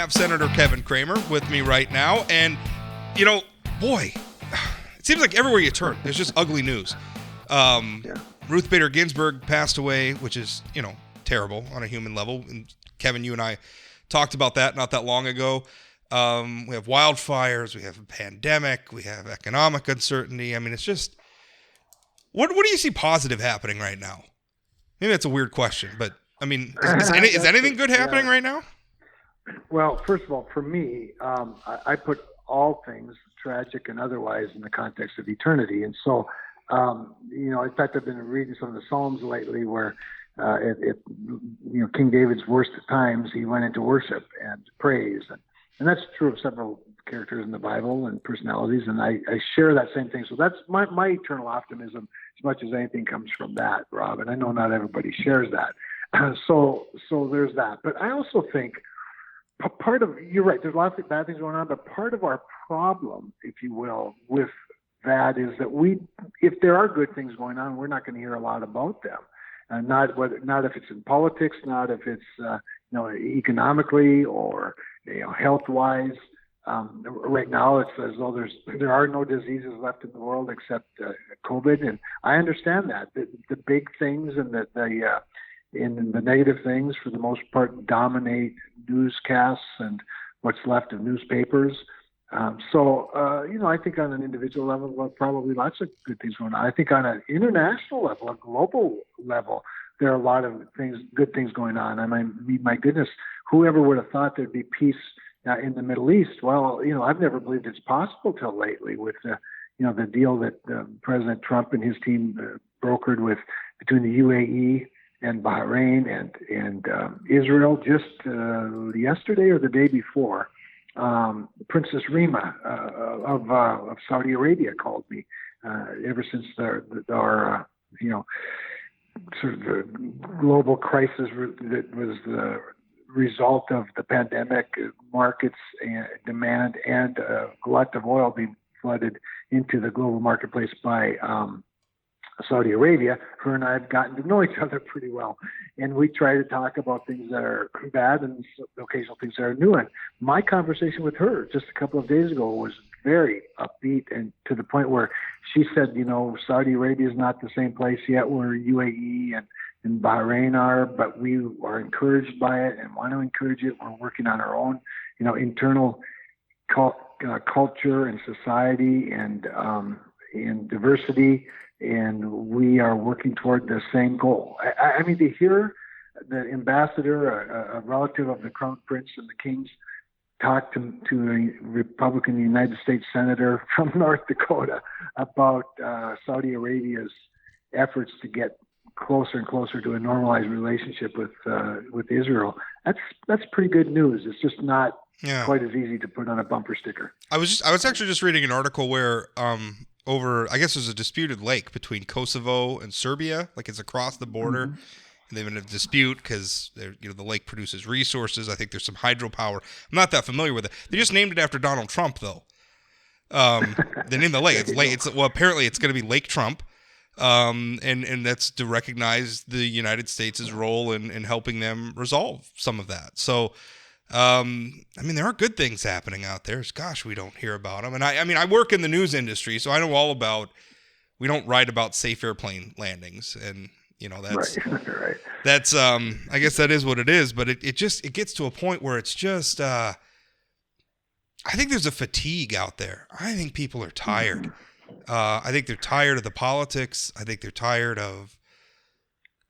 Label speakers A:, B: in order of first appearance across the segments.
A: have Senator Kevin Cramer with me right now. And, you know, boy, it seems like everywhere you turn, there's just ugly news. Ruth Bader Ginsburg passed away, which is, you know, terrible on a human level. And Kevin, you and I talked about that not that long ago. We have wildfires, we have a pandemic, we have economic uncertainty. I mean, it's just, what do you see positive happening right now? Maybe that's a weird question, but I mean, is anything good happening right now?
B: Well, first of all, for me, I put all things, tragic and otherwise, in the context of eternity. And so, you know, in fact, I've been reading some of the Psalms lately where, King David's worst at times, he went into worship and praise. And that's true of several characters in the Bible and personalities. And I share that same thing. So that's my eternal optimism, as much as anything comes from that, Rob. And I know not everybody shares that. So there's that. But I also think part of, you're right, there's lots of bad things going on, but part of our problem, if you will, with that is that if there are good things going on, we're not going to hear a lot about them. Not if it's in politics, not if it's economically or health-wise. Right now, it's as though there are no diseases left in the world except COVID, and I understand that the big things and the negative things, for the most part, dominate newscasts and what's left of newspapers. I think on an individual level, well, probably lots of good things going on. I think on an international level, a global level, there are a lot of good things going on. I mean, my goodness, whoever would have thought there'd be peace in the Middle East? Well, I've never believed it's possible till lately with the deal that President Trump and his team brokered between the UAE and Bahrain and Israel just yesterday or the day before. Princess Rima of Saudi Arabia called me ever since our sort of the global crisis that was the result of the pandemic, markets and demand, and a glut of oil being flooded into the global marketplace by Saudi Arabia. Her and I have gotten to know each other pretty well, and we try to talk about things that are bad and occasional things that are new. And my conversation with her just a couple of days ago was very upbeat, and to the point where she said, Saudi Arabia is not the same place yet where UAE and Bahrain are, but we are encouraged by it and want to encourage it. We're working on our own, internal culture and society and diversity, and we are working toward the same goal. I mean, to hear the ambassador, a relative of the Crown Prince and the Kings, talk to a Republican United States senator from North Dakota about Saudi Arabia's efforts to get closer and closer to a normalized relationship with Israel. That's pretty good news. It's just not quite as easy to put on a bumper sticker. I was
A: actually just reading an article where I guess there's a disputed lake between Kosovo and Serbia, like it's across the border. Mm-hmm. And they've been in a dispute because the lake produces resources. I think there's some hydropower. I'm not that familiar with it. They just named it after Donald Trump, though. They named the lake. Apparently it's going to be Lake Trump. And that's to recognize the United States' role in helping them resolve some of that. So, there are good things happening out there. Gosh, we don't hear about them. And I work in the news industry, so I know all about, we don't write about safe airplane landings. And, that's, right. That's, I guess that is what it is, but it gets to a point where it's just, I think there's a fatigue out there. I think people are tired. I think they're tired of the politics. I think they're tired of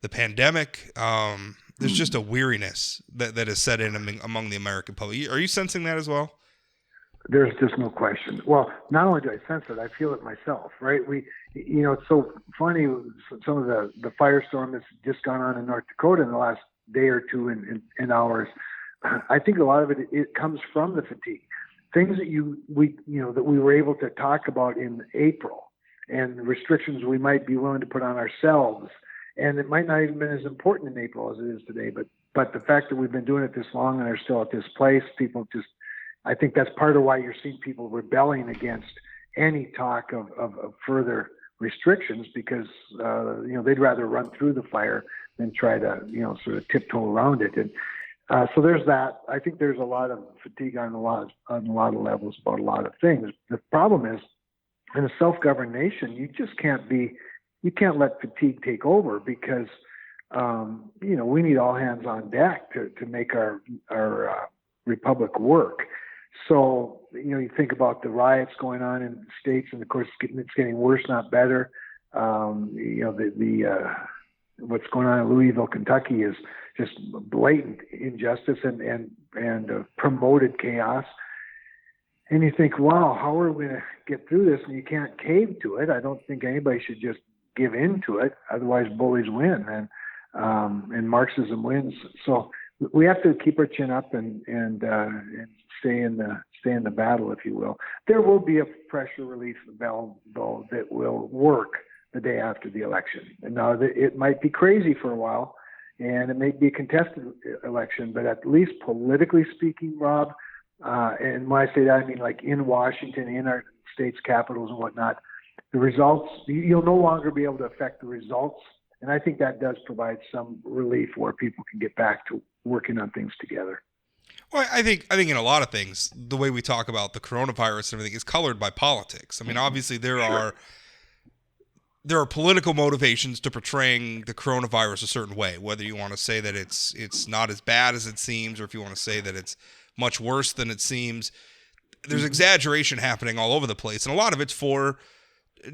A: the pandemic. There's just a weariness that is set in among the American public. Are you sensing that as well?
B: There's just no question. Well, not only do I sense it, I feel it myself, right? It's so funny, some of the firestorm that's just gone on in North Dakota in the last day or two and hours. I think a lot of it comes from the fatigue. Things that we were able to talk about in April, and restrictions we might be willing to put on ourselves, and it might not even been as important in April as it is today. But the fact that we've been doing it this long and are still at this place, people just, I think that's part of why you're seeing people rebelling against any talk of further restrictions, because they'd rather run through the fire than try to sort of tiptoe around it. And So there's that. I think there's a lot of fatigue on a lot of levels about a lot of things. The problem is, in a self-governed nation, you can't let fatigue take over because we need all hands on deck to make our republic work. So you think about the riots going on in the states, and of course it's getting worse, not better. What's going on in Louisville, Kentucky, is just blatant injustice and promoted chaos. And you think, wow, how are we going to get through this? And you can't cave to it. I don't think anybody should just give in to it. Otherwise, bullies win, and Marxism wins. So we have to keep our chin up and stay in the battle, if you will. There will be a pressure relief valve, though, that will work the day after the election. And now it might be crazy for a while, and it may be a contested election, but at least politically speaking, Rob, and when I say that, I mean like in Washington, in our state's capitals and whatnot, the results, you'll no longer be able to affect the results. And I think that does provide some relief where people can get back to working on things together.
A: Well, I think in a lot of things, the way we talk about the coronavirus and everything is colored by politics. I mean, obviously there are political motivations to portraying the coronavirus a certain way, whether you want to say that it's not as bad as it seems, or if you want to say that it's much worse than it seems. There's exaggeration happening all over the place, and a lot of it's for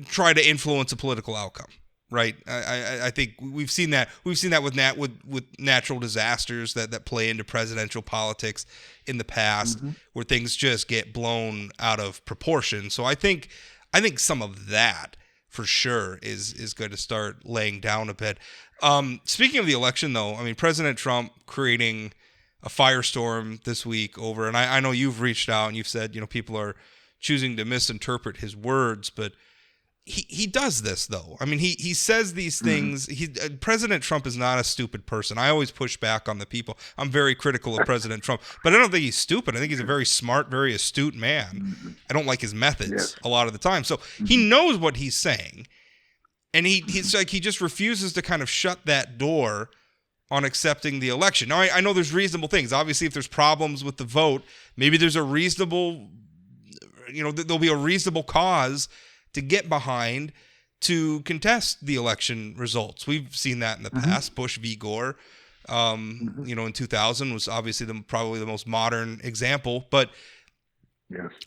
A: try to influence a political outcome, right? I think we've seen that with natural disasters that play into presidential politics in the past, where things just get blown out of proportion. So I think some of that for sure is going to start laying down a bit. Speaking of the election, though, I mean, President Trump creating a firestorm this week over, and I know you've reached out and you've said, people are choosing to misinterpret his words, but he does this, though. I mean, he says these things. President Trump is not a stupid person. I always push back on the people. I'm very critical of President Trump, but I don't think he's stupid. I think he's a very smart, very astute man. I don't like his methods a lot of the time. So he knows what he's saying, and he's like, he just refuses to kind of shut that door on accepting the election. Now, I know there's reasonable things. Obviously, if there's problems with the vote, maybe there's a reasonable, there'll be a reasonable cause to get behind to contest the election results. We've seen that in the past. Bush v. Gore, in 2000 was obviously probably the most modern example. But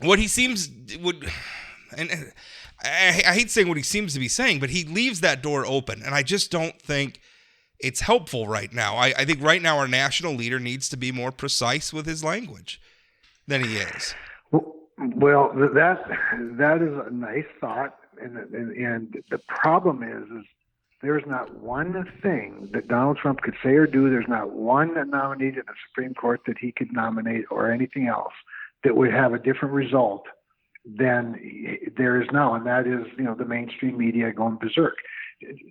A: what he seems and I hate saying what he seems to be saying, but he leaves that door open, and I just don't think it's helpful right now. I think right now our national leader needs to be more precise with his language than he is.
B: Well, that is a nice thought, and the problem is there's not one thing that Donald Trump could say or do. There's not one nominee to the Supreme Court that he could nominate or anything else that would have a different result than there is now, and that is the mainstream media going berserk.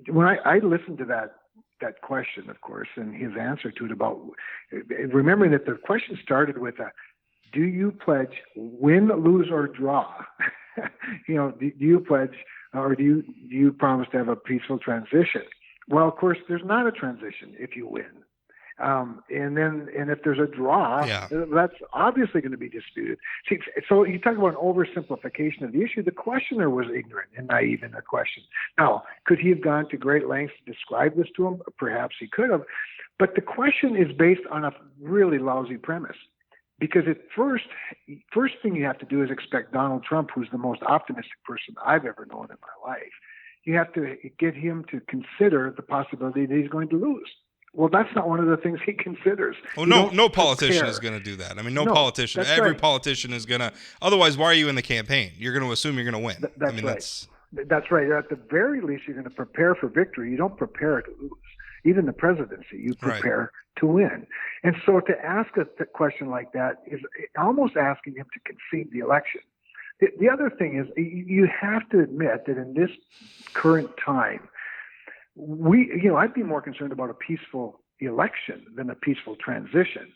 B: When I listened to that question, of course, and his answer to it about remembering that the question started with do you pledge win, lose, or draw? Do you pledge or do you promise to have a peaceful transition? Well, of course, there's not a transition if you win. And if there's a draw, that's obviously going to be disputed. See, so you talk about an oversimplification of the issue. The questioner was ignorant and naive in their question. Now, could he have gone to great lengths to describe this to him? Perhaps he could have. But the question is based on a really lousy premise. Because at first thing you have to do is expect Donald Trump, who's the most optimistic person I've ever known in my life, you have to get him to consider the possibility that he's going to lose. Well, that's not one of the things he considers.
A: Well, no politician is going to do that. I mean, no politician. Every politician is going to. Otherwise, why are you in the campaign? You're going to assume you're going to win.
B: That's right. That's right. At the very least, you're going to prepare for victory. You don't prepare to lose. Even the presidency, you prepare to win. And so to ask a question like that is almost asking him to concede the election. The other thing is you have to admit that in this current time, I'd be more concerned about a peaceful election than a peaceful transition.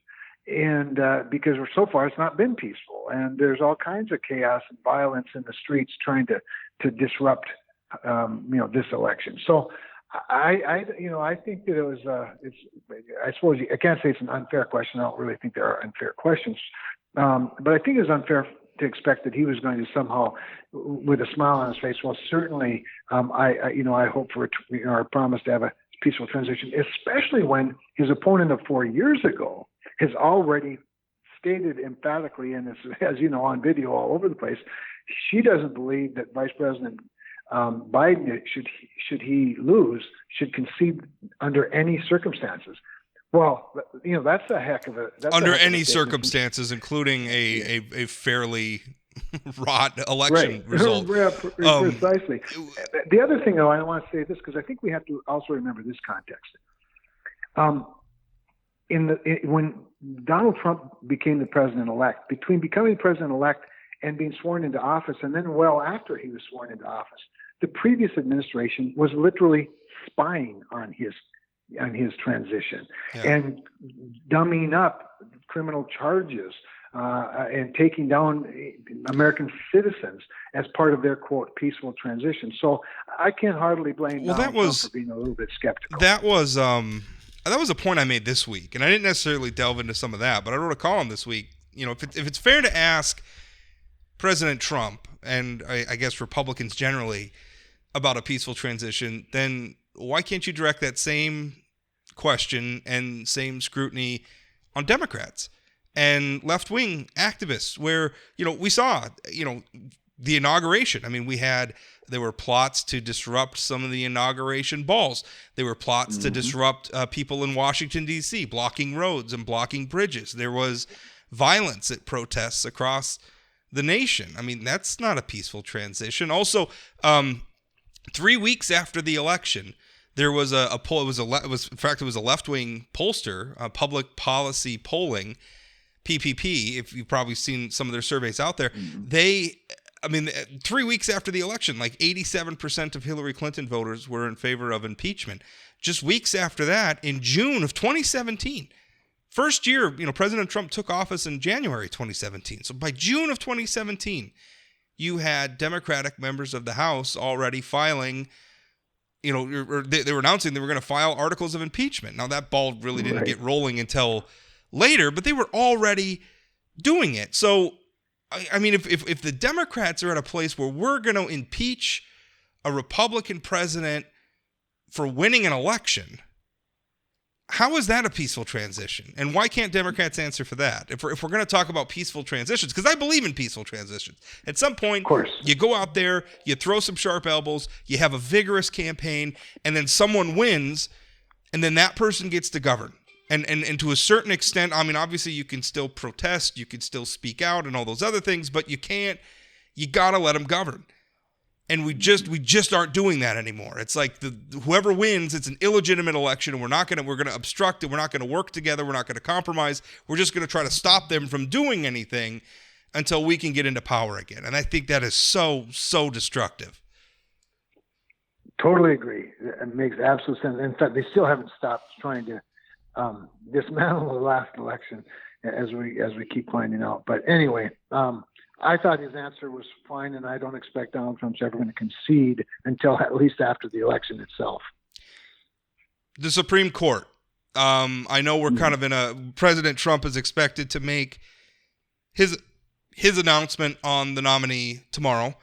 B: And because so far it's not been peaceful, and there's all kinds of chaos and violence in the streets trying to disrupt, this election. So I think that it was. I suppose I can't say it's an unfair question. I don't really think there are unfair questions, but I think it was unfair to expect that he was going to somehow, with a smile on his face. Well, certainly, I hope for our promise to have a peaceful transition, especially when his opponent of 4 years ago has already stated emphatically, and as you know, on video all over the place, she doesn't believe that Vice President Biden, should he lose, should concede under any circumstances. Well, that's a heck of a.
A: Under any circumstances, including a fairly rot election result.
B: Precisely. The other thing, though, I want to say this because I think we have to also remember this context. When Donald Trump became the president-elect, between becoming president-elect and being sworn into office, and then well after he was sworn into office, the previous administration was literally spying on his transition and dumbing up criminal charges and taking down American citizens as part of their, quote, peaceful transition. So I can't hardly blame Donald Trump for being a little bit skeptical.
A: That was a point I made this week, and I didn't necessarily delve into some of that, but I wrote a column this week. If it's fair to ask President Trump, and I guess Republicans generally, about a peaceful transition, then why can't you direct that same question and same scrutiny on Democrats and left-wing activists where, we saw, the inauguration. I mean, there were plots to disrupt some of the inauguration balls. There were plots to disrupt people in Washington, D.C., blocking roads and blocking bridges. There was violence at protests across the nation. I mean, that's not a peaceful transition. Also, 3 weeks after the election, there was a poll. It was a left-wing pollster, public policy polling, PPP. If you've probably seen some of their surveys out there, 3 weeks after the election, like 87% of Hillary Clinton voters were in favor of impeachment. Just weeks after that, in June of 2017, first year, President Trump took office in January 2017. So by June of 2017, you had Democratic members of the House already filing, they were announcing they were going to file articles of impeachment. Now, that ball really didn't get rolling until later, but they were already doing it. So, I mean, if the Democrats are at a place where we're going to impeach a Republican president for winning an election, how is that a peaceful transition? And why can't Democrats answer for that? If we're going to talk about peaceful transitions, because I believe in peaceful transitions. At some point, you go out there, you throw some sharp elbows, you have a vigorous campaign, and then someone wins, and then that person gets to govern. And to a certain extent, I mean, obviously you can still protest, you can still speak out and all those other things, but you got to let them govern. And we just aren't doing that anymore. It's like whoever wins, it's an illegitimate election, and we're going to obstruct it. We're not going to work together. We're not going to compromise. We're just going to try to stop them from doing anything until we can get into power again. And I think that is so destructive.
B: Totally agree. It makes absolute sense. In fact, they still haven't stopped trying to dismantle the last election, as we keep finding out. But anyway, I thought his answer was fine, and I don't expect Donald Trump's ever going to concede until at least after the election itself.
A: The Supreme Court. I know we're kind of President Trump is expected to make his announcement on the nominee tomorrow.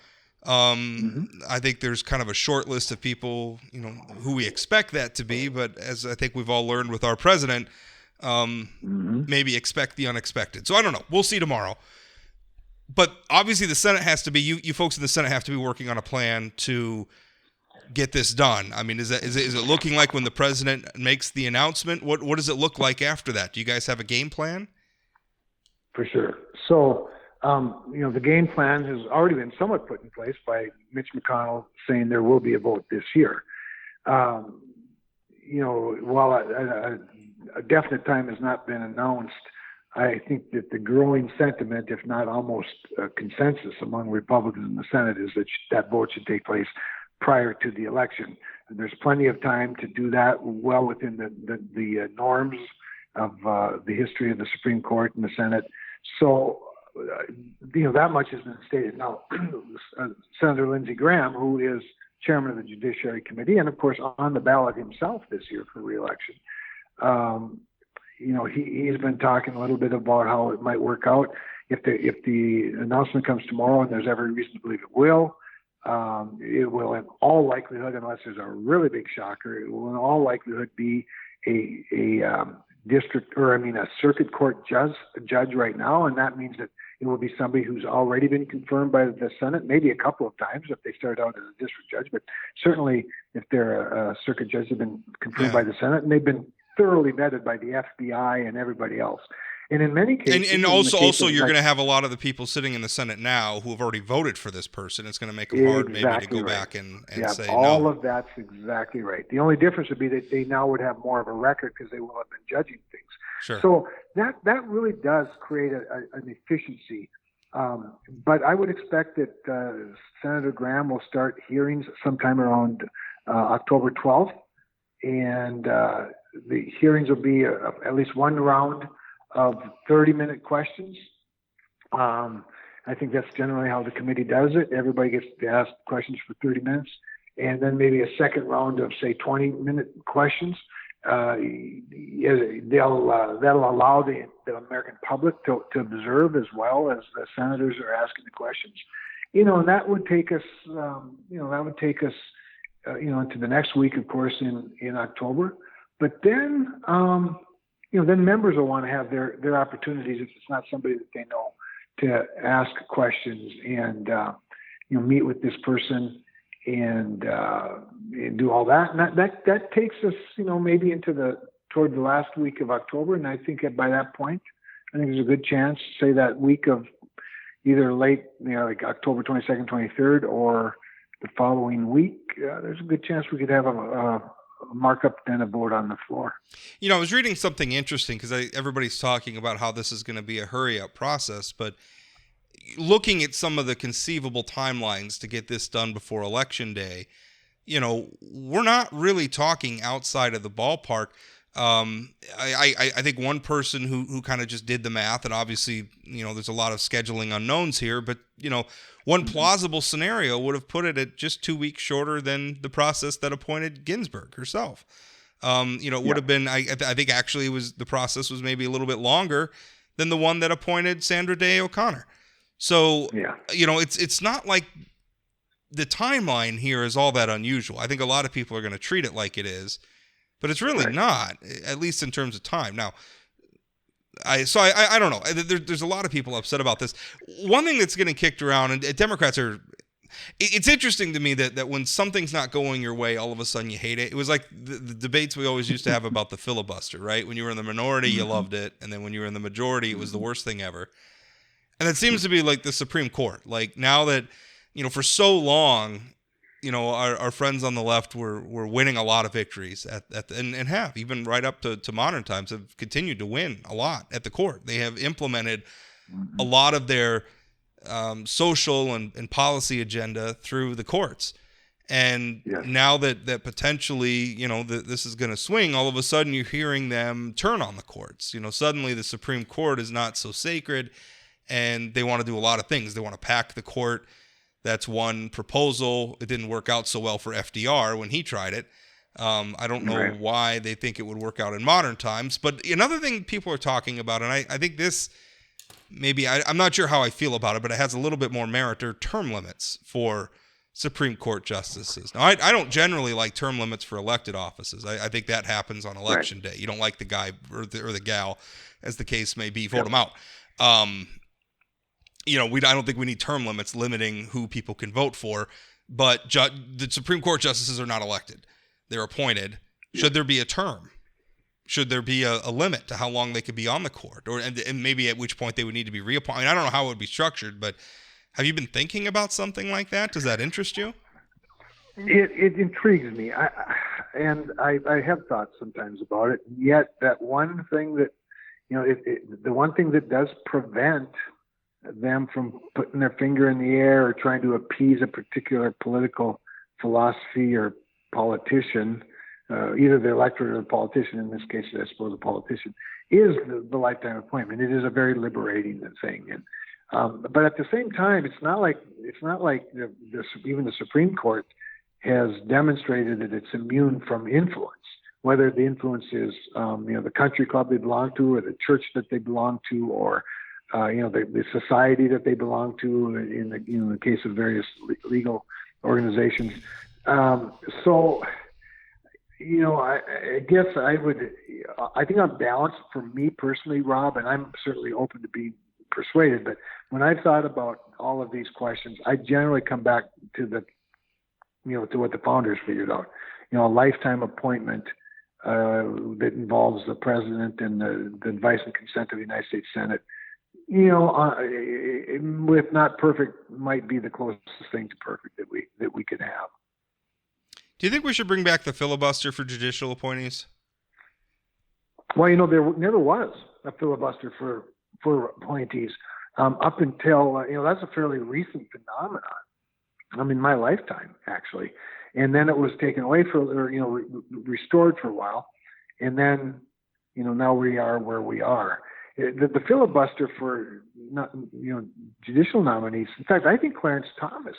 A: I think there's kind of a short list of people, who we expect that to be, but as I think we've all learned with our president, maybe expect the unexpected. So I don't know. We'll see tomorrow. But obviously the Senate has to be, you folks in the Senate have to be working on a plan to get this done. I mean, is it looking like when the president makes the announcement, what does it look like after that? Do you guys have a game plan?
B: For sure. So, the game plan has already been somewhat put in place by Mitch McConnell saying there will be a vote this year. While a definite time has not been announced, I think that the growing sentiment, if not almost a consensus among Republicans in the Senate, is that vote should take place prior to the election. And there's plenty of time to do that well within the norms of the history of the Supreme Court and the Senate. So, that much has been stated. Now, Senator Lindsey Graham, who is chairman of the Judiciary Committee, and of course on the ballot himself this year for re-election. He's been talking a little bit about how it might work out if the announcement comes tomorrow, and there's every reason to believe it will. It will, in all likelihood, unless there's a really big shocker, it will in all likelihood be a circuit court judge right now, and that means that it will be somebody who's already been confirmed by the Senate, maybe a couple of times if they start out as a district judge, but certainly if they're a circuit judge, they've been confirmed by the Senate, and they've been thoroughly vetted by the FBI and everybody else. And in many cases,
A: and also you're going to have a lot of the people sitting in the Senate now who have already voted for this person. It's going to make them hard maybe to go back and say
B: all
A: no.
B: of that's exactly right. The only difference would be that they now would have more of a record because they will have been judging things.
A: Sure.
B: So that really does create an efficiency. But I would expect that Senator Graham will start hearings sometime around October 12th, and the hearings will be at least one round of 30-minute questions. I think that's generally how the committee does it. Everybody gets to ask questions for 30 minutes, and then maybe a second round of, say, 20-minute questions. That'll allow the American public to observe as well as the senators are asking the questions. And that would take us, into the next week, of course, in October. But then, then members will want to have their opportunities if it's not somebody that they know to ask questions and meet with this person and do all that. And that takes us maybe toward the last week of October. And I think by that point, I think there's a good chance, say that week of either late, like October 22nd, 23rd, or the following week, there's a good chance we could have a markup then a vote on the floor.
A: I was reading something interesting because everybody's talking about how this is going to be a hurry up process, but looking at some of the conceivable timelines to get this done before Election Day, we're not really talking outside of the ballpark. I think one person who kind of just did the math, and obviously, there's a lot of scheduling unknowns here, but, one plausible scenario would have put it at just 2 weeks shorter than the process that appointed Ginsburg herself. It would have been, I think actually the process was maybe a little bit longer than the one that appointed Sandra Day O'Connor. So, it's not like the timeline here is all that unusual. I think a lot of people are going to treat it like it is, but it's really not, at least in terms of time. Now, I don't know. There's a lot of people upset about this. One thing that's getting kicked around, and Democrats are, it's interesting to me that when something's not going your way, all of a sudden you hate it. It was like the debates we always used to have about the filibuster, right? When you were in the minority, you loved it. And then when you were in the majority, it was the worst thing ever. And it seems to be like the Supreme Court. Like now that, for so long, our friends on the left were winning a lot of victories and have, even right up to modern times, have continued to win a lot at the court. They have implemented a lot of their social and policy agenda through the courts. And now that potentially, this is going to swing, all of a sudden you're hearing them turn on the courts. Suddenly the Supreme Court is not so sacred, and they want to do a lot of things. They want to pack the court. That's one proposal. It didn't work out so well for FDR when he tried it. I don't know why they think it would work out in modern times. But another thing people are talking about, and I think this, maybe, I'm not sure how I feel about it, but it has a little bit more merit, are term limits for Supreme Court justices. Now, I don't generally like term limits for elected offices. I think that happens on Election Day. You don't like the guy or the gal, as the case may be, vote them out. I don't think we need term limits limiting who people can vote for, but the Supreme Court justices are not elected. They're appointed. Should there be a term? Should there be a limit to how long they could be on the court? And maybe at which point they would need to be reappointed? I don't know how it would be structured, but have you been thinking about something like that? Does that interest you?
B: It intrigues me. I have thought sometimes about it. Yet that one thing that, the one thing that does prevent them from putting their finger in the air or trying to appease a particular political philosophy or politician, either the electorate or the politician, in this case, I suppose a politician, is the lifetime appointment. It is a very liberating thing. And but at the same time, it's not like even the Supreme Court has demonstrated that it's immune from influence, whether the influence is, the country club they belong to, or the church that they belong to, or the society that they belong to, in the case of various legal organizations. So, I guess I think on balance, for me personally, Rob, and I'm certainly open to being persuaded, but when I've thought about all of these questions, I generally come back to to what the founders figured out. A lifetime appointment that involves the president and the advice and consent of the United States Senate. With not perfect, might be the closest thing to perfect that we could have.
A: Do you think we should bring back the filibuster for judicial appointees?
B: Well, there never was a filibuster for appointees up until that's a fairly recent phenomenon. In my lifetime, actually, and then it was taken away restored for a while, and then now we are where we are. The filibuster for judicial nominees. In fact, I think Clarence Thomas,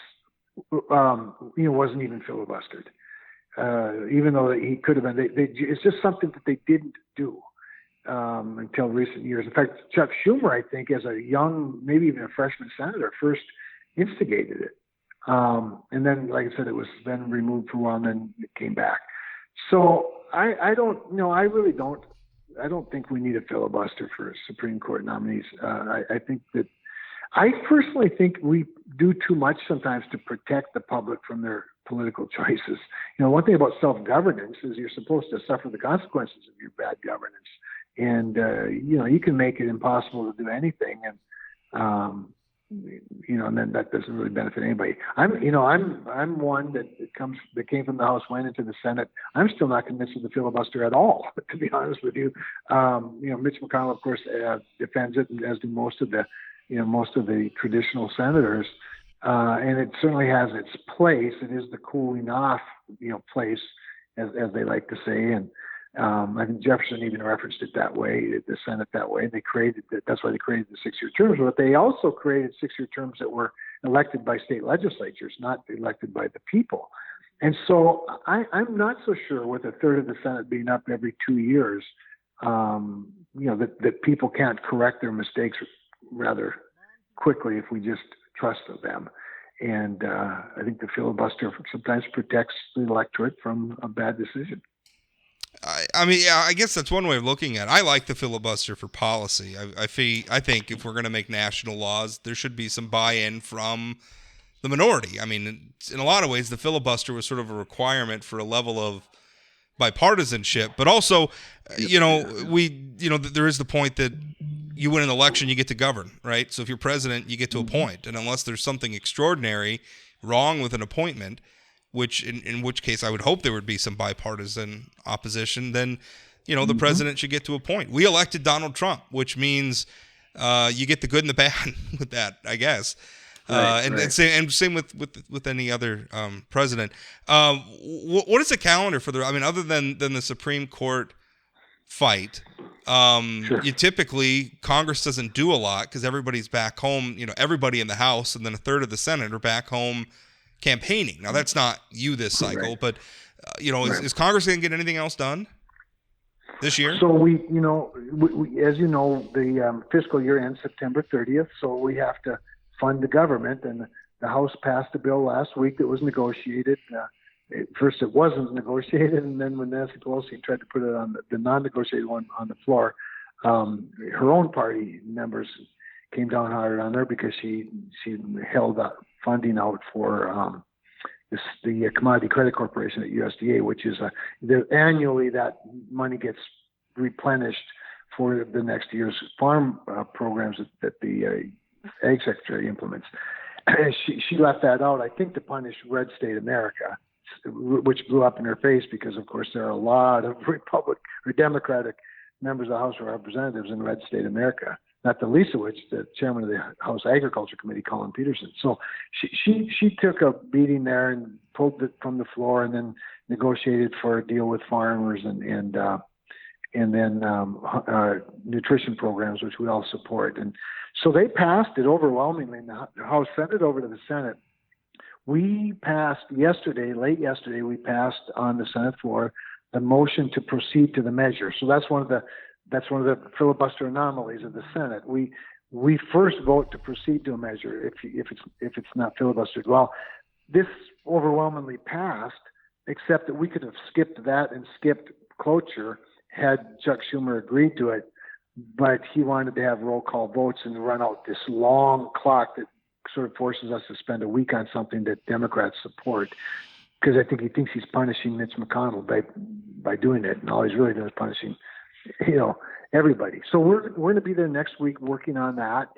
B: wasn't even filibustered, even though he could have been. It's just something that they didn't do until recent years. In fact, Chuck Schumer, I think, as a young, maybe even a freshman senator, first instigated it, and then, like I said, it was then removed for a while, and then it came back. So I don't think we need a filibuster for Supreme Court nominees. I personally think we do too much sometimes to protect the public from their political choices. One thing about self-governance is you're supposed to suffer the consequences of your bad governance. And, you can make it impossible to do anything. And, and then that doesn't really benefit anybody. I'm one that came from the House, went into the Senate. I'm still not convinced of the filibuster at all, to be honest with you. Mitch McConnell, of course, defends it, as do most of the traditional senators. And it certainly has its place. It is the cooling off, place, as they like to say. And I think Jefferson even referenced it that way, the Senate that way. That's why they created the 6-year terms. But they also created 6-year terms that were elected by state legislatures, not elected by the people. And so I'm not so sure with a third of the Senate being up every 2 years, that people can't correct their mistakes rather quickly if we just trust them. And I think the filibuster sometimes protects the electorate from a bad decision.
A: I guess that's one way of looking at it. I like the filibuster for policy. I think if we're going to make national laws, there should be some buy-in from the minority. In a lot of ways, the filibuster was sort of a requirement for a level of bipartisanship, but also, there is the point that you win an election, you get to govern, right? So if you're president, you get to appoint, and unless there's something extraordinary wrong with an appointment, in which case I would hope there would be some bipartisan opposition, then, the president should get to appoint. We elected Donald Trump, which means you get the good and the bad with that, I guess. And same with any other president. What is the calendar for other than the Supreme Court fight?
B: Sure.
A: You typically, Congress doesn't do a lot because everybody's back home. Everybody in the House and then a third of the Senate are back home campaigning. Now that's not you this cycle,
B: right.
A: but is Congress going to get anything else done this year?
B: So we as you know, the fiscal year ends September 30th, so we have to fund the government, and the House passed a bill last week that was negotiated. First it wasn't negotiated, and then when Nancy Pelosi tried to put it on the non-negotiated one on the floor, her own party members came down hard on her because she held up funding out for the Commodity Credit Corporation at USDA, which is annually that money gets replenished for the next year's farm programs that the Ag Secretary implements. She left that out, I think, to punish Red State America, which blew up in her face because, of course, there are a lot of Democratic members of the House of Representatives in Red State America, not the least of which the chairman of the House Agriculture Committee, Colin Peterson. So she took a beating there and pulled it from the floor, and then negotiated for a deal with farmers and then nutrition programs, which we all support. And so they passed it overwhelmingly. And the House sent it over to the Senate we passed yesterday, late yesterday, we passed on the Senate floor the motion to proceed to the measure. So that's one of the filibuster anomalies of the Senate. We first vote to proceed to a measure if it's not filibustered. Well, this overwhelmingly passed, except that we could have skipped that and skipped cloture had Chuck Schumer agreed to it. But he wanted to have roll call votes and run out this long clock that sort of forces us to spend a week on something that Democrats support. Because I think he thinks he's punishing Mitch McConnell by doing it, and all he's really doing is punishing, everybody. So we're going to be there next week working on that.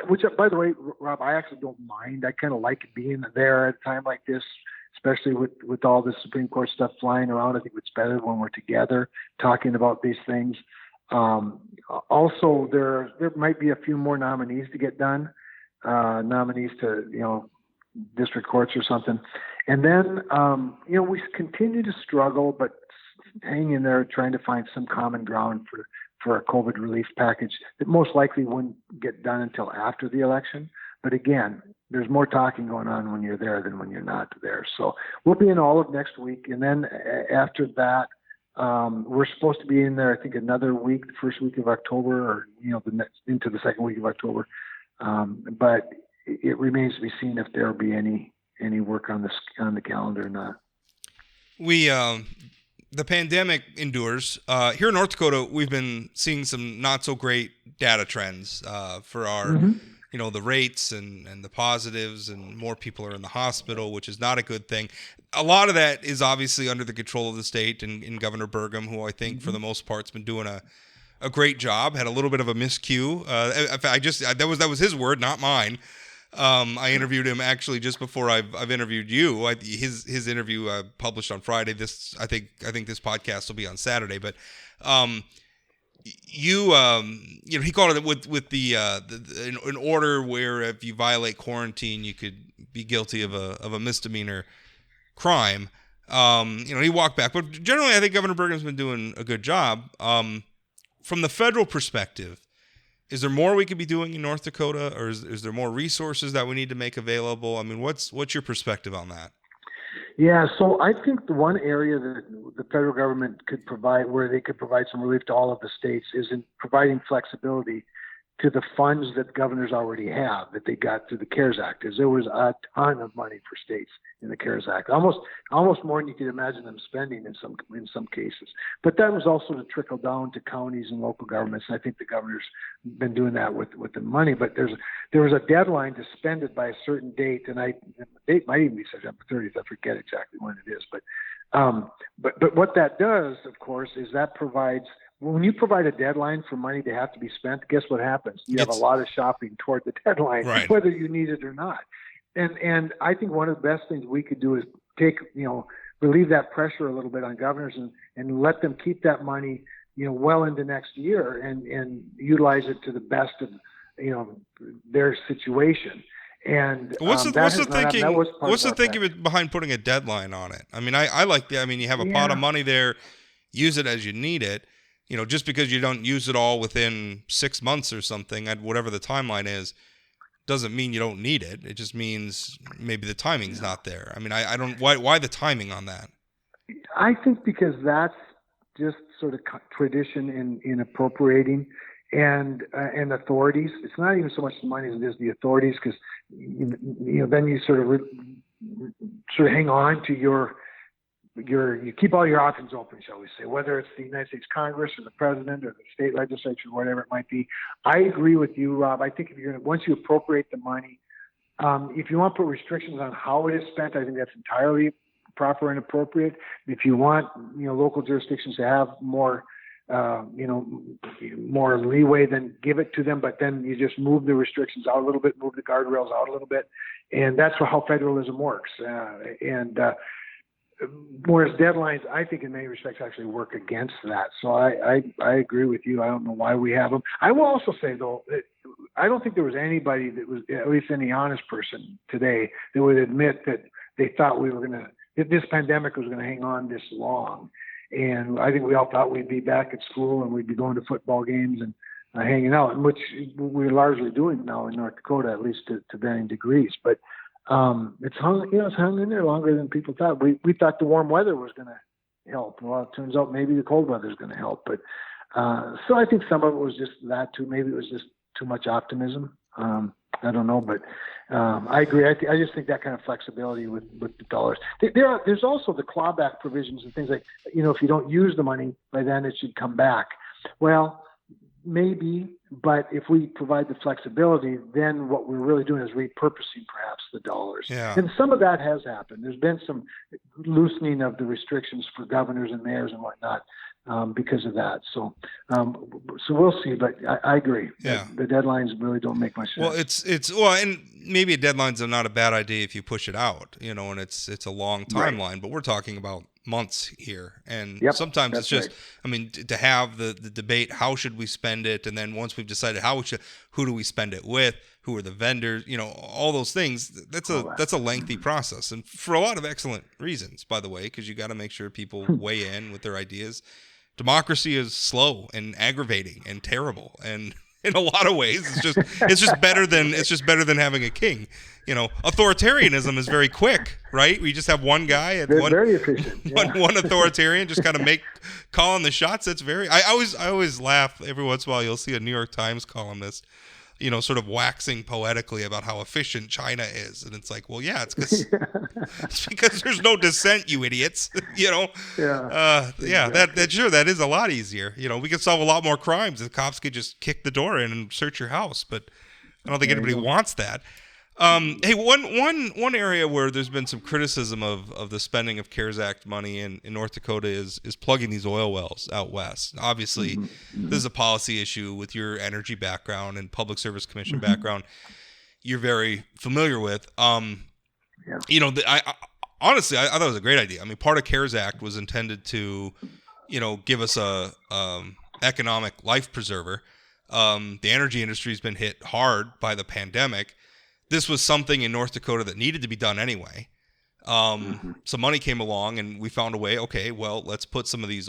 B: Which, by the way, Rob, I actually don't mind. I kind of like being there at a time like this, especially with all this Supreme Court stuff flying around. I think it's better when we're together talking about these things. Also, there might be a few more nominees to get done, nominees to district courts or something. And then, we continue to struggle, but hang in there trying to find some common ground for a COVID relief package that most likely wouldn't get done until after the election. But again, there's more talking going on when you're there than when you're not there. So we'll be in all of next week. And then after that, we're supposed to be in there, I think, another week, the first week of October, or, into the second week of October. But it remains to be seen if there'll be any work on the calendar or not.
A: The pandemic endures. Here in North Dakota, we've been seeing some not so great data trends for our, the rates and the positives, and more people are in the hospital, which is not a good thing. A lot of that is obviously under the control of the state and Governor Burgum, who I think for the most part has been doing a great job. Had a little bit of a miscue. That was his word, not mine. I interviewed him actually just before I've interviewed you. His interview published on Friday. I think this podcast will be on Saturday. But he called it with an order where if you violate quarantine, you could be guilty of a misdemeanor crime. He walked back, but generally, I think Governor Burgum's been doing a good job. From the federal perspective, is there more we could be doing in North Dakota, or is there more resources that we need to make available? I mean, what's your perspective on that?
B: Yeah, so I think the one area that the federal government could provide, where they could provide some relief to all of the states, is in providing flexibility to the funds that governors already have that they got through the CARES Act. Because there was a ton of money for states in the CARES Act, almost more than you could imagine them spending in some cases. But that was also to trickle down to counties and local governments. And I think the governor's been doing that with the money. But there was a deadline to spend it by a certain date, and the date might even be September 30th. I forget exactly when it is. But what that does, of course, is that provides. When you provide a deadline for money to have to be spent, guess what happens? You have a lot of shopping toward the deadline, right, whether you need it or not. And I think one of the best things we could do is relieve that pressure a little bit on governors and let them keep that money, well into next year and utilize it to the best of, their situation. And
A: what's the thinking behind putting a deadline on it? I mean, I like that. I mean, you have a pot of money there, use it as you need it. Just because you don't use it all within 6 months or something, whatever the timeline is, doesn't mean you don't need it. It just means maybe the timing's not there. I mean, I don't. Why the timing on that?
B: I think because that's just sort of tradition in appropriating and authorities. It's not even so much the money as it is the authorities, because then you sort of hang on to you keep all your options open, shall we say, whether it's the United States Congress or the president or the state legislature, whatever it might be. I agree with you, Rob. I think once you appropriate the money, if you want to put restrictions on how it is spent, I think that's entirely proper and appropriate. If you want, local jurisdictions to have more, more leeway, then give it to them. But then you just move the restrictions out a little bit, move the guardrails out a little bit, and that's how federalism works. Whereas deadlines, I think in many respects actually work against that. So I agree with you. I don't know why we have them. I will also say, though, I don't think there was anybody that was, at least any honest person today, that would admit that they thought that this pandemic was going to hang on this long. And I think we all thought we'd be back at school and we'd be going to football games and hanging out, which we're largely doing now in North Dakota, at least to varying degrees. But It's hung in there longer than people thought. We thought the warm weather was going to help. Well, it turns out maybe the cold weather is going to help. But so I think some of it was just that too. Maybe it was just too much optimism. I don't know, but I agree. I just think that kind of flexibility with the dollars. There's also the clawback provisions and things like, if you don't use the money by then, it should come back. Well, maybe, but if we provide the flexibility, then what we're really doing is repurposing perhaps the dollars.
A: Yeah.
B: And some of that has happened. There's been some loosening of the restrictions for governors and mayors and whatnot because of that. So we'll see, but I agree.
A: Yeah.
B: The deadlines really don't make much sense.
A: Well, and maybe deadlines are not a bad idea if you push it out, and it's a long timeline, right. But we're talking about months here, and sometimes it's just, right. I mean, to have the debate, how should we spend it, and then once we've decided who do we spend it with, who are the vendors, all those things. That's a lengthy process, and for a lot of excellent reasons, by the way, because you got to make sure people weigh in with their ideas. Democracy is slow and aggravating and terrible, and in a lot of ways, it's just better than having a king. Authoritarianism is very quick, right? We just have one guy and
B: very efficient. Yeah.
A: one authoritarian just kind of calling the shots. That's very. I always laugh every once in a while. You'll see a New York Times columnist, sort of waxing poetically about how efficient China is, and it's like, well, yeah, it's because there's no dissent, you idiots.
B: Yeah.
A: Exactly. That is a lot easier. We could solve a lot more crimes if the cops could just kick the door in and search your house, but I don't think anybody wants that. Hey, one area where there's been some criticism of the spending of CARES Act money in North Dakota is plugging these oil wells out west. Obviously, this is a policy issue with your energy background and Public Service Commission background. You're very familiar with. Honestly, I thought it was a great idea. I mean, part of CARES Act was intended to, give us a economic life preserver. The energy industry has been hit hard by the pandemic. This was something in North Dakota that needed to be done anyway. Some money came along and we found a way. Okay, well, let's put some of these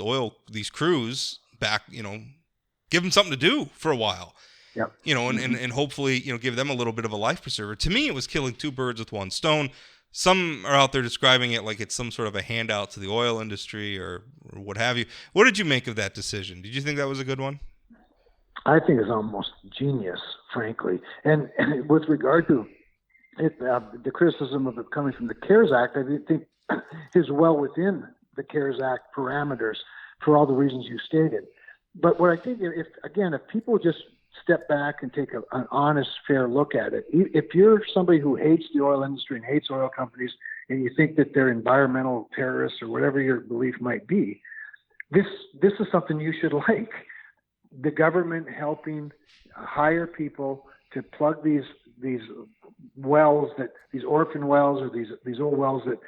A: crews back, give them something to do for a while, and hopefully, give them a little bit of a life preserver. To me, it was killing two birds with one stone. Some are out there describing it like it's some sort of a handout to the oil industry or what have you. What did you make of that decision? Did you think that was a good one?
B: I think it's almost genius, frankly. And with regard to the criticism of it coming from the CARES Act, I think is well within the CARES Act parameters for all the reasons you stated. But what I think, if people just step back and take an honest, fair look at it, if you're somebody who hates the oil industry and hates oil companies, and you think that they're environmental terrorists or whatever your belief might be, this is something you should like. The government helping hire people to plug these wells, these orphan wells or these old wells that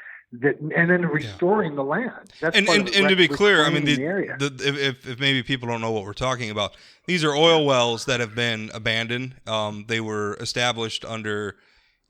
B: and then restoring the land. That's
A: and to be clear, I mean, if maybe people don't know what we're talking about, these are oil wells that have been abandoned. They were established under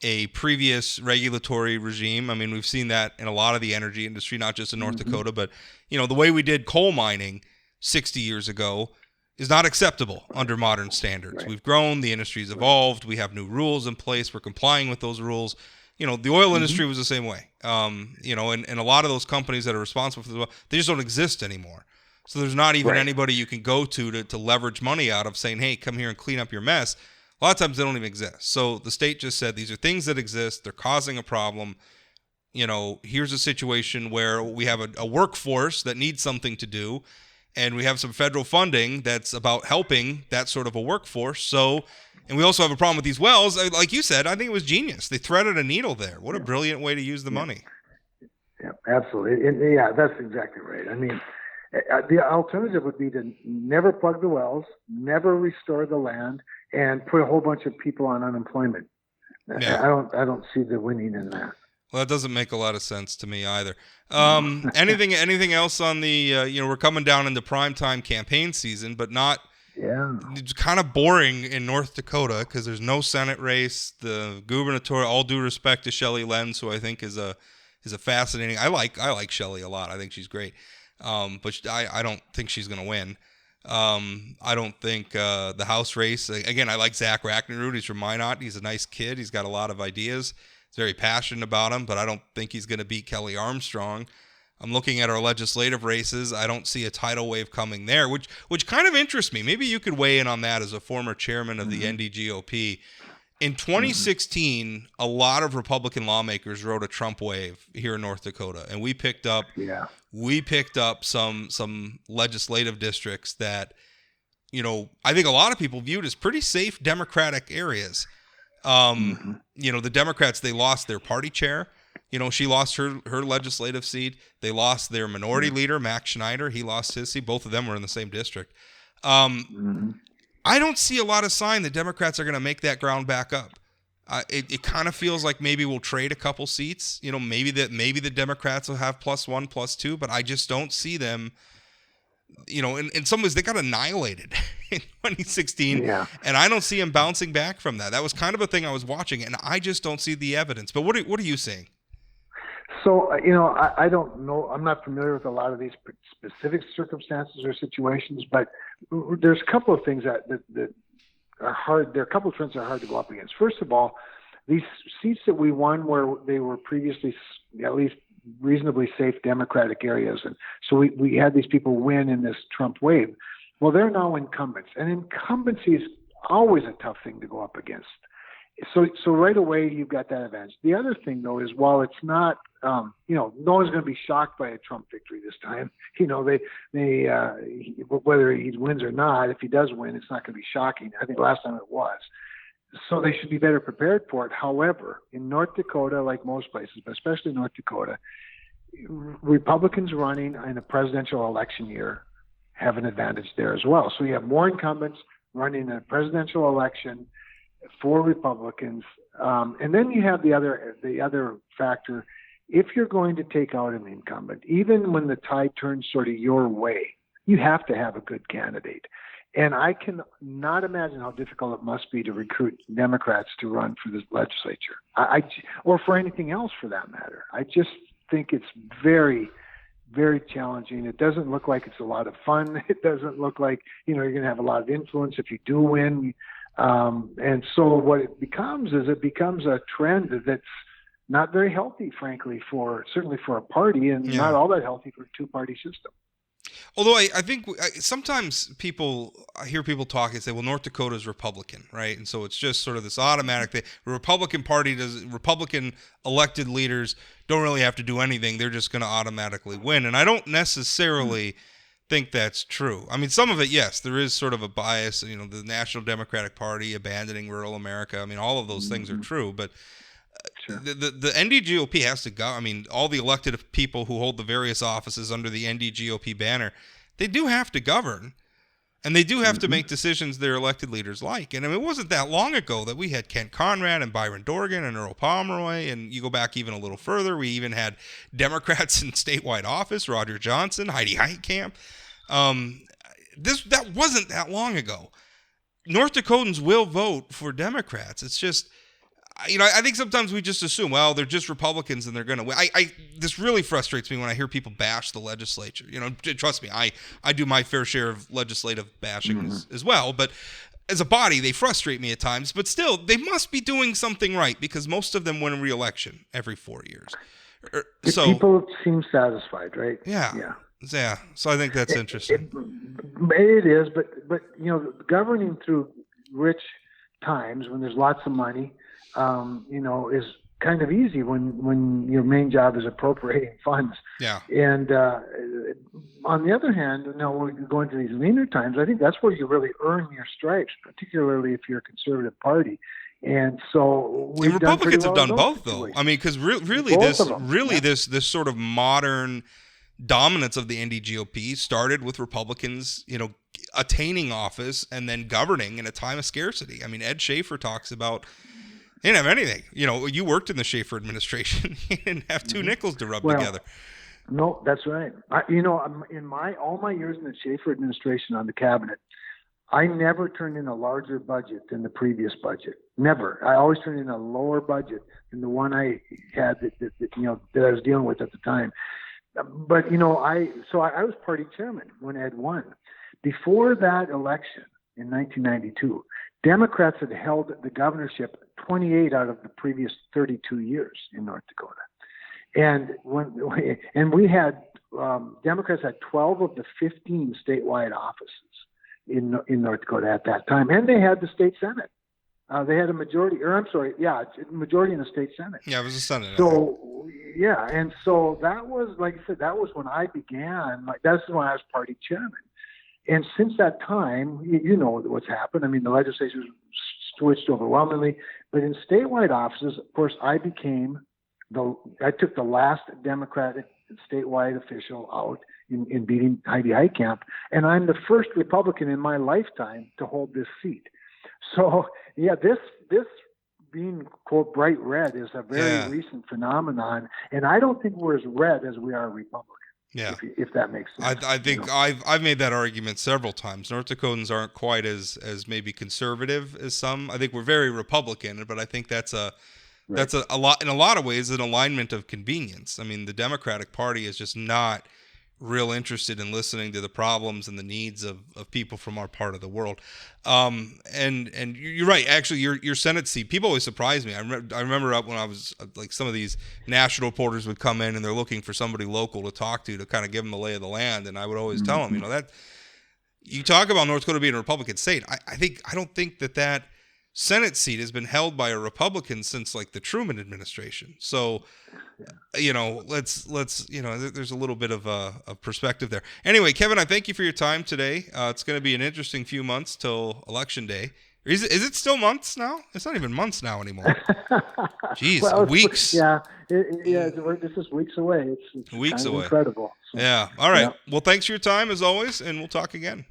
A: a previous regulatory regime. I mean, we've seen that in a lot of the energy industry, not just in North Dakota, but the way we did coal mining 60 years ago is not acceptable under modern standards. Right. We've grown, the industry's evolved, we have new rules in place, we're complying with those rules. The oil industry was the same way. And a lot of those companies that are responsible for the oil, they just don't exist anymore. So there's not even anybody you can go to leverage money out of saying, hey, come here and clean up your mess. A lot of times they don't even exist. So the state just said, these are things that exist, they're causing a problem. Here's a situation where we have a workforce that needs something to do, and we have some federal funding that's about helping that sort of a workforce. And we also have a problem with these wells. Like you said, I think it was genius. They threaded a needle there. What a brilliant way to use the money.
B: Yeah, absolutely. That's exactly right. I mean, the alternative would be to never plug the wells, never restore the land, and put a whole bunch of people on unemployment. Yeah. I don't see the winning in that.
A: Well, that doesn't make a lot of sense to me either. Anything else on the, we're coming down into primetime campaign season, but not, it's kind of boring in North Dakota because there's no Senate race. The gubernatorial, all due respect to Shelley Lenz, who I think is a fascinating, I like Shelley a lot. I think she's great. But I don't think she's going to win. I don't think the House race, again, I like Zach Rachnerud. He's from Minot. He's a nice kid. He's got a lot of ideas. He's very passionate about him, but I don't think he's going to beat Kelly Armstrong. I'm looking at our legislative races. I don't see a tidal wave coming there, which kind of interests me. Maybe you could weigh in on that as a former chairman of the NDGOP. In 2016, a lot of Republican lawmakers rode a Trump wave here in North Dakota, and we picked up some legislative districts that, I think a lot of people viewed as pretty safe Democratic areas. The Democrats, they lost their party chair. She lost her legislative seat. They lost their minority leader, Max Schneider. He lost his seat. Both of them were in the same district. I don't see a lot of sign that Democrats are going to make that ground back up. It kind of feels like maybe we'll trade a couple seats. Maybe the Democrats will have +1, +2, but I just don't see them. In some ways they got annihilated in 2016, and I don't see them bouncing back from that. That was kind of a thing I was watching, and I just don't see the evidence. But what are you seeing?
B: So, I don't know. I'm not familiar with a lot of these specific circumstances or situations, but there's a couple of things that are hard. There are a couple of trends that are hard to go up against. First of all, these seats that we won where they were previously at least reasonably safe Democratic areas, and so we had these people win in this Trump wave. Well, they're now incumbents, and incumbency is always a tough thing to go up against. So right away you've got that advantage. The other thing though is while it's not, no one's going to be shocked by a Trump victory this time. Whether he wins or not, if he does win, it's not going to be shocking. I think last time it was. So they should be better prepared for it. However, in North Dakota, like most places, but especially North Dakota, Republicans running in a presidential election year have an advantage there as well. So you have more incumbents running in a presidential election for Republicans, and then you have the other factor. If you're going to take out an incumbent, even when the tide turns sort of your way, you have to have a good candidate. And I can not imagine how difficult it must be to recruit Democrats to run for the legislature, or for anything else for that matter. I just think it's very, very challenging. It doesn't look like it's a lot of fun. It doesn't look like you're going to have a lot of influence if you do win. And so what it becomes is a trend that's not very healthy, frankly, certainly for a party, and not all that healthy for a two-party system.
A: Although I think sometimes I hear people talk and say, well, North Dakota is Republican, right? And so it's just sort of this automatic thing. The Republican Party Republican elected leaders don't really have to do anything. They're just going to automatically win. And I don't necessarily think that's true. I mean, some of it, yes, there is sort of a bias, the National Democratic Party abandoning rural America. I mean, all of those things are true, but the NDGOP has to go. I mean, all the elected people who hold the various offices under the NDGOP banner, they do have to govern, and they do have to make decisions their elected leaders like. And I mean, it wasn't that long ago that we had Kent Conrad and Byron Dorgan and Earl Pomeroy, and you go back even a little further, we even had Democrats in statewide office, Roger Johnson, Heidi Heitkamp. That wasn't that long ago. North Dakotans will vote for Democrats. It's just, I think sometimes we just assume, well, they're just Republicans and they're going to win. This really frustrates me when I hear people bash the legislature. Trust me, I do my fair share of legislative bashing as well. But as a body, they frustrate me at times. But still, they must be doing something right because most of them win re-election every 4 years. So
B: people seem satisfied, right?
A: Yeah. So I think that's interesting.
B: It is, but governing through rich times when there's lots of money, is kind of easy when your main job is appropriating funds.
A: Yeah.
B: And on the other hand, when you go into these leaner times, I think that's where you really earn your stripes, particularly if you're a conservative party. And so
A: Republicans have done both, though. I mean, because really, this sort of modern dominance of the NDGOP started with Republicans, attaining office and then governing in a time of scarcity. I mean, Ed Schaefer talks about they didn't have anything. You worked in the Schaefer administration. You didn't have two nickels to rub together.
B: No, that's right. In all my years in the Schaefer administration on the cabinet, I never turned in a larger budget than the previous budget. Never. I always turned in a lower budget than the one I had that I was dealing with at the time. But I was party chairman when Ed won. Before that election in 1992, Democrats had held the governorship 28 out of the previous 32 years in North Dakota. And we had Democrats had 12 of the 15 statewide offices in North Dakota at that time, and they had the state senate. They had a majority, majority in the state senate.
A: Yeah, it was a senate.
B: So yeah, and so that was, like I said, that was when I began. That's when I was party chairman. And since that time, you know what's happened. I mean, the legislature switched overwhelmingly, but in statewide offices, of course, I took the last Democratic statewide official out in beating Heidi Heitkamp, and I'm the first Republican in my lifetime to hold this seat. So yeah, this being quote bright red is a very recent phenomenon, and I don't think we're as red as we are Republican.
A: Yeah,
B: if that makes sense.
A: I think I've made that argument several times. North Dakotans aren't quite as maybe conservative as some. I think we're very Republican, but I think that's a lot in a lot of ways an alignment of convenience. I mean, the Democratic Party is just not real interested in listening to the problems and the needs of people from our part of the world. And you're right. Actually, your Senate seat, people always surprise me. I remember when I was like, some of these national reporters would come in and they're looking for somebody local to talk to kind of give them the lay of the land. And I would always tell them, that you talk about North Dakota being a Republican state. I don't think that Senate seat has been held by a Republican since like the Truman administration. So, let's there's a little bit of a perspective there. Anyway, Kevin, I thank you for your time today. It's going to be an interesting few months till Election Day. Is it still months now? It's not even months now anymore. Jeez, weeks.
B: Yeah, this is weeks away. It's
A: weeks away.
B: Incredible.
A: So, yeah. All right. Yeah. Well, thanks for your time as always, and we'll talk again.